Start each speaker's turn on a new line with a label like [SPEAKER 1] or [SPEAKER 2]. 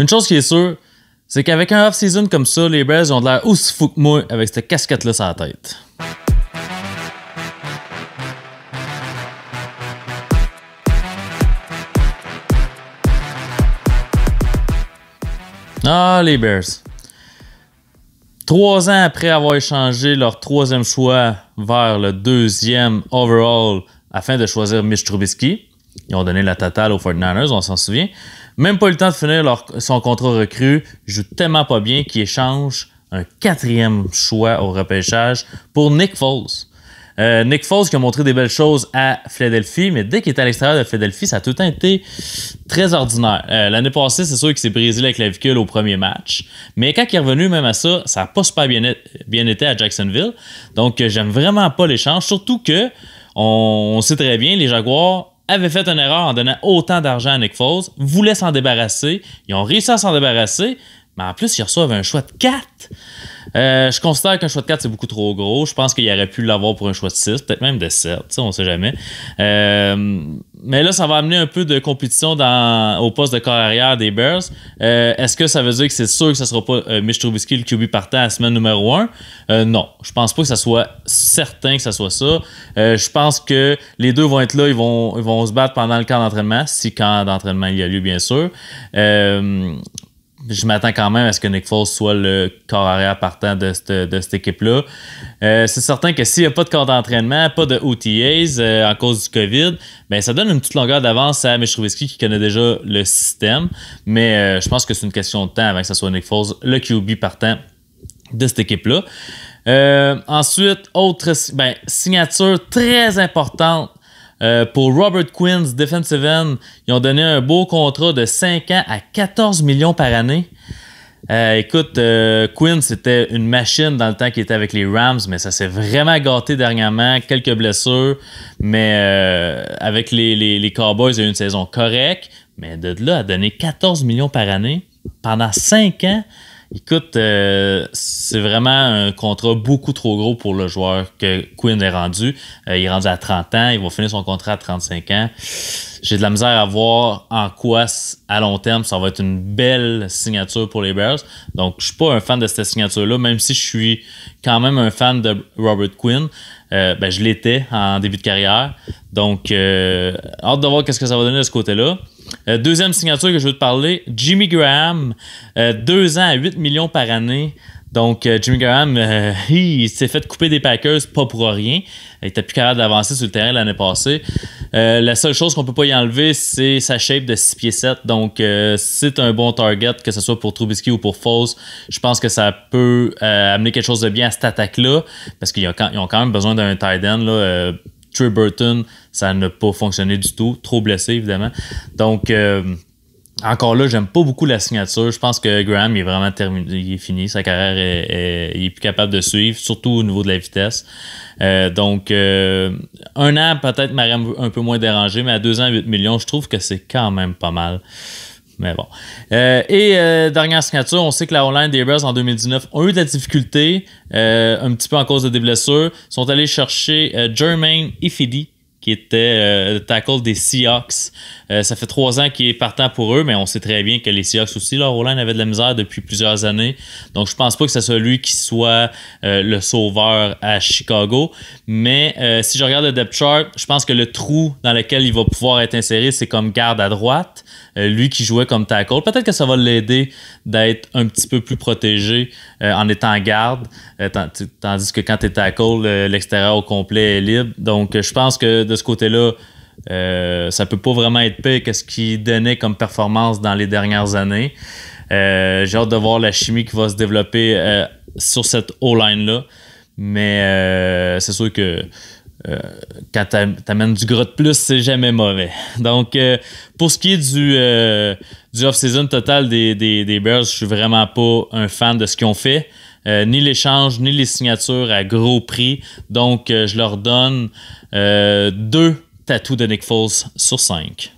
[SPEAKER 1] Une chose qui est sûre, c'est qu'avec un off-season comme ça, les Bears ont l'air aussi fous que moi avec cette casquette-là sur la tête. Ah, les Bears. 3 ans après avoir échangé leur 3e choix vers le 2e overall afin de choisir Mitch Trubisky, ils ont donné la totale aux 49ers, on s'en souvient. Même pas eu le temps de finir son contrat recru. Il joue tellement pas bien qu'il échange un 4e choix au repêchage pour Nick Foles. Nick Foles qui a montré des belles choses à Philadelphie, mais dès qu'il est à l'extérieur de Philadelphie, ça a tout le temps été très ordinaire. L'année passée, c'est sûr qu'il s'est brisé la clavicule au premier match, mais quand il est revenu même à ça, ça n'a pas super bien été à Jacksonville. Donc, j'aime vraiment pas l'échange, surtout que on sait très bien, les Jaguars avaient fait une erreur en donnant autant d'argent à Nick Foles, voulaient s'en débarrasser, ils ont réussi à s'en débarrasser, mais en plus, ils reçoivent un choix de 4. Je considère qu'un choix de 4, c'est beaucoup trop gros. Je pense qu'il aurait pu l'avoir pour un choix de 6, peut-être même de 7, on ne sait jamais. Mais là, ça va amener un peu de compétition au poste de corps arrière des Bears. Est-ce que ça veut dire que c'est sûr que ce ne sera pas Mitch Trubisky, le QB partant à la semaine numéro 1? Non, je pense pas que ça soit certain que ça soit ça. Je pense que les deux vont être là, ils vont se battre pendant le camp d'entraînement, si camp d'entraînement il y a lieu, bien sûr. Je m'attends quand même à ce que Nick Foles soit le corps arrière partant de cette équipe-là. C'est certain que s'il n'y a pas de corps d'entraînement, pas de OTAs à cause du COVID, ben ça donne une petite longueur d'avance à Mitch Trubisky qui connaît déjà le système. Mais je pense que c'est une question de temps avant que ce soit Nick Foles, le QB partant de cette équipe-là. Ensuite, autre signature très importante. Pour Robert Quinn, defensive end, ils ont donné un beau contrat de 5 ans à 14 millions par année. Écoute, Quinn, c'était une machine dans le temps qu'il était avec les Rams, mais ça s'est vraiment gâté dernièrement. Quelques blessures, mais avec les Cowboys, il y a eu une saison correcte. Mais de là à donner 14 millions par année pendant 5 ans, écoute, c'est vraiment un contrat beaucoup trop gros pour le joueur que Quinn est rendu. Il est rendu à 30 ans, il va finir son contrat à 35 ans. J'ai de la misère à voir en quoi, à long terme, ça va être une belle signature pour les Bears. Donc, je suis pas un fan de cette signature-là, même si je suis quand même un fan de Robert Quinn. Je l'étais en début de carrière. Donc, hâte de voir ce que ça va donner de ce côté-là. Deuxième signature que je veux te parler, Jimmy Graham, 2 ans à 8 millions par année. Donc, Jimmy Graham, il s'est fait couper des Packers, pas pour rien. Il n'était plus capable d'avancer sur le terrain l'année passée. La seule chose qu'on ne peut pas y enlever, c'est sa shape de 6 pieds 7. Donc, c'est un bon target, que ce soit pour Trubisky ou pour Foles. Je pense que ça peut amener quelque chose de bien à cette attaque-là, parce qu'ils ont quand même besoin d'un tight end, là. Trey Burton, ça n'a pas fonctionné du tout. Trop blessé, évidemment. Donc, encore là, j'aime pas beaucoup la signature. Je pense que Graham, il est vraiment terminé. Il est fini. Sa carrière, il est plus capable de suivre, surtout au niveau de la vitesse. Donc, 1 an, peut-être, m'aurait un peu moins dérangé, mais à 2 ans, 8 millions, je trouve que c'est quand même pas mal. Mais bon. Dernière signature, on sait que la O-line des Bears en 2019 ont eu de la difficulté, un petit peu en cause de des blessures. Ils sont allés chercher Jermaine Ifedi, qui était le tackle des Seahawks. Ça fait 3 ans qu'il est partant pour eux, mais on sait très bien que les Seahawks aussi, leur O-line avait de la misère depuis plusieurs années. Donc, je pense pas que ce soit lui qui soit le sauveur à Chicago. Mais si je regarde le depth chart, je pense que le trou dans lequel il va pouvoir être inséré, c'est comme garde à droite. Lui qui jouait comme tackle. Peut-être que ça va l'aider d'être un petit peu plus protégé en étant garde, tandis que quand tu es tackle, l'extérieur au complet est libre. Donc, je pense que de ce côté-là, ça peut pas vraiment être pire que ce qu'il donnait comme performance dans les dernières années. J'ai hâte de voir la chimie qui va se développer sur cette O-line-là. Mais c'est sûr que quand t'amènes du gras de plus, c'est jamais mauvais. Donc, pour ce qui est du off-season total des Bears, je suis vraiment pas un fan de ce qu'ils ont fait. Ni l'échange, ni les signatures à gros prix. Donc, je leur donne 2 tatous de Nick Foles sur 5.